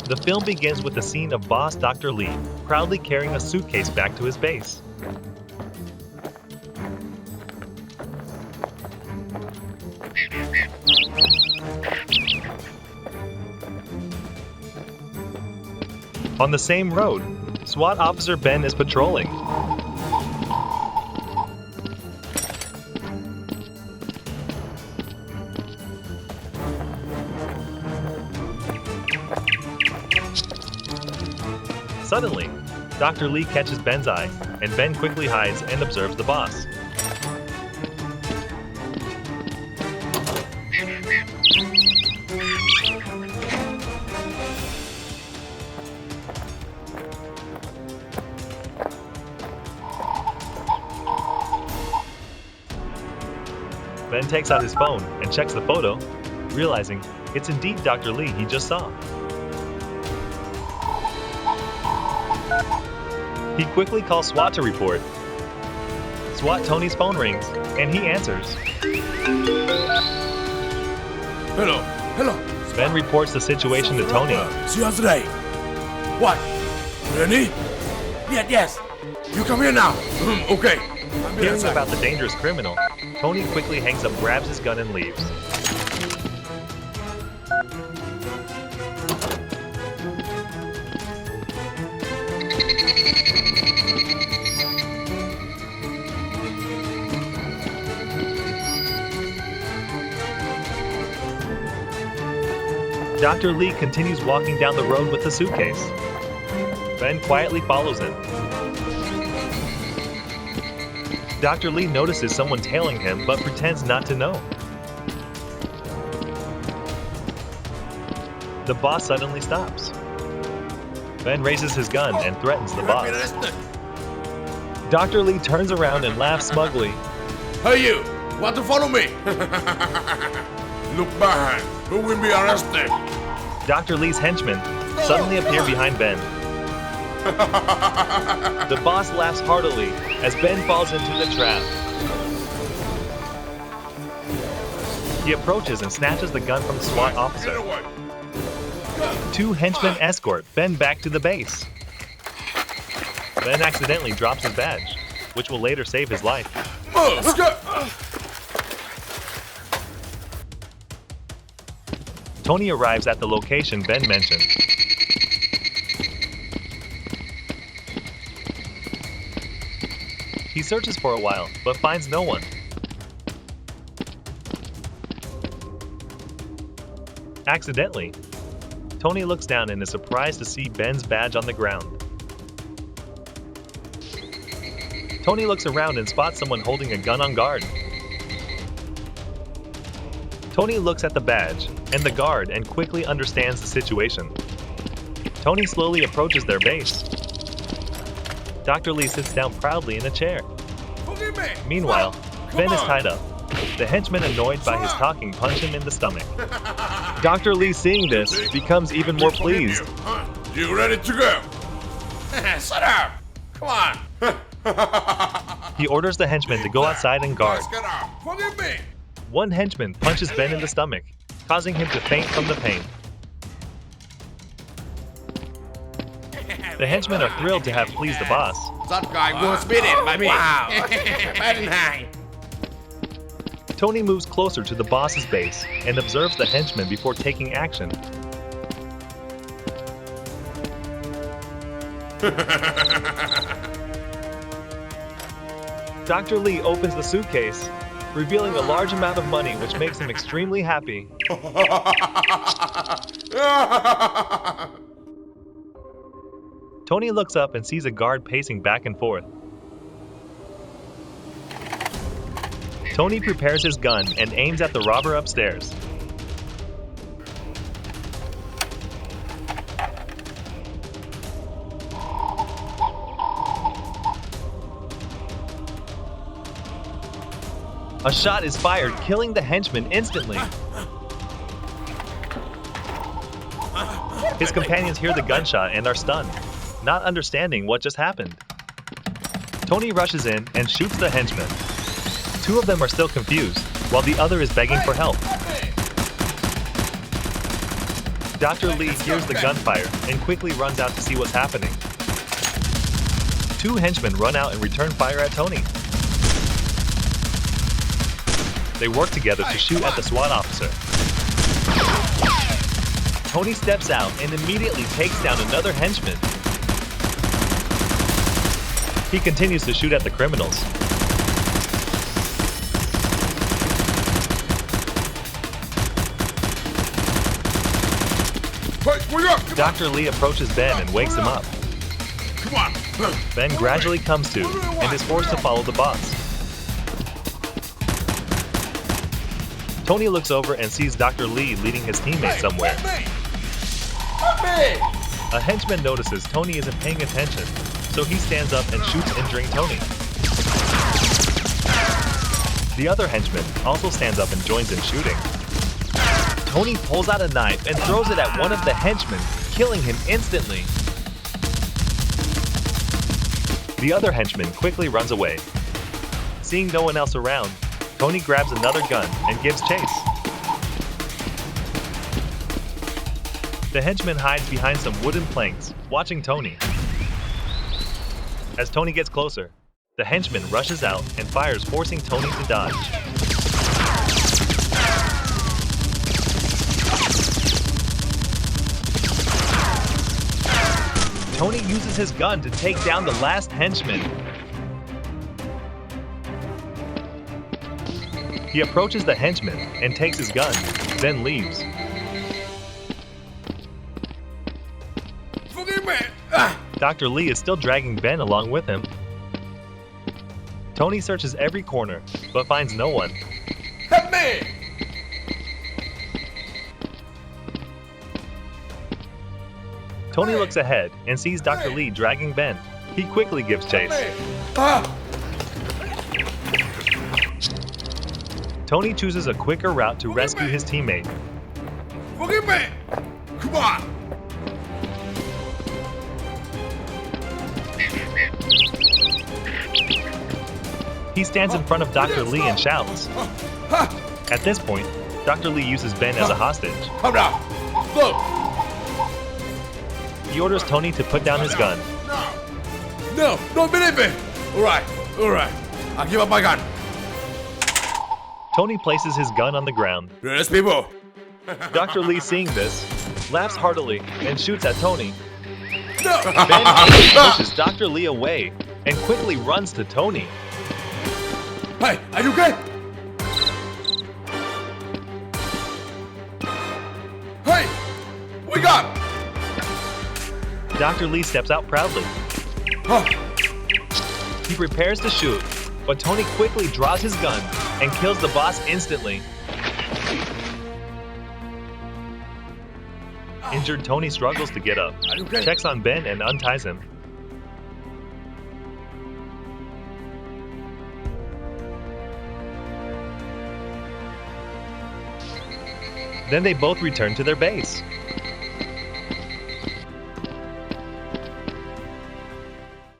The film begins with the scene of boss Dr. Lee proudly carrying a suitcase back to his base. On the same road, SWAT officer Ben is patrolling. Suddenly, Dr. Lee catches Ben's eye, and Ben quickly hides and observes the boss. Ben takes out his phone and checks the photo, realizing it's indeed Dr. Lee he just saw. He quickly calls SWAT to report. SWAT Tony's phone rings, and he answers. Hello. Ben reports the situation to Tony. See you today. What? Really? Yes. You come here now. Okay. Hearing about the dangerous criminal, Tony quickly hangs up, grabs his gun, and leaves. Dr. Lee continues walking down the road with the suitcase. Ben quietly follows him. Dr. Lee notices someone tailing him but pretends not to know. The boss suddenly stops. Ben raises his gun and threatens the boss. Dr. Lee turns around and laughs smugly. Hey you! Want to follow me? Look behind. Who will be arrested? Dr. Lee's henchmen suddenly appear behind Ben. The boss laughs heartily as Ben falls into the trap. He approaches and snatches the gun from the SWAT officer. Two henchmen escort Ben back to the base. Ben accidentally drops his badge, which will later save his life. Tony arrives at the location Ben mentioned. He searches for a while, but finds no one. Accidentally, Tony looks down and is surprised to see Ben's badge on the ground. Tony looks around and spots someone holding a gun on guard. Tony looks at the badge and the guard and quickly understands the situation. Tony slowly approaches their base. Dr. Lee sits down proudly in a chair. Meanwhile, Ben is tied up. The henchman, annoyed by his talking, punch him in the stomach. Dr. Lee, seeing this, becomes even more pleased. You ready to go? Shut up! Come on! He orders the henchman to go outside and guard. Get up! Forgive me! One henchman punches Ben in the stomach, causing him to faint from the pain. The henchmen are thrilled to have pleased the boss. That guy was beaten by me. Wow. Very nice. Tony moves closer to the boss's base and observes the henchman before taking action. Dr. Lee opens the suitcase, revealing a large amount of money, which makes him extremely happy. Tony looks up and sees a guard pacing back and forth. Tony prepares his gun and aims at the robber upstairs. A shot is fired, killing the henchman instantly. His companions hear the gunshot and are stunned, not understanding what just happened. Tony rushes in and shoots the henchman. Two of them are still confused, while the other is begging for help. Dr. Lee hears the gunfire and quickly runs out to see what's happening. Two henchmen run out and return fire at Tony. They work together to shoot at the SWAT officer. Tony steps out and immediately takes down another henchman. He continues to shoot at the criminals. Hey, wake up! Dr. Lee approaches Ben and wakes him up. Come on! Ben gradually comes to and is forced to follow the boss. Tony looks over and sees Dr. Lee leading his teammate somewhere. A henchman notices Tony isn't paying attention, so he stands up and shoots, injuring Tony. The other henchman also stands up and joins in shooting. Tony pulls out a knife and throws it at one of the henchmen, killing him instantly. The other henchman quickly runs away. Seeing no one else around, Tony grabs another gun and gives chase. The henchman hides behind some wooden planks, watching Tony. As Tony gets closer, the henchman rushes out and fires, forcing Tony to dodge. Tony uses his gun to take down the last henchman. He approaches the henchman and takes his gun, then leaves. Forgive me! Dr. Lee is still dragging Ben along with him. Tony searches every corner, but finds no one. Help me! Tony looks ahead and sees Dr. Lee dragging Ben. He quickly gives chase. Tony chooses a quicker route to rescue his teammate. Forgive me! Come on! He stands in front of Dr. Lee and shouts. At this point, Dr. Lee uses Ben as a hostage. Come down! Look! He orders Tony to put down his gun. No! Don't believe me! Alright, I'll give up my gun. Tony places his gun on the ground. Yes, people! Dr. Lee, seeing this, laughs heartily and shoots at Tony. No! Ben angrily pushes Dr. Lee away and quickly runs to Tony. Hey, are you okay? Hey! Wake up! Dr. Lee steps out proudly. He prepares to shoot, but Tony quickly draws his gun and kills the boss instantly. Injured Tony struggles to get up, checks on Ben and unties him. Then they both return to their base.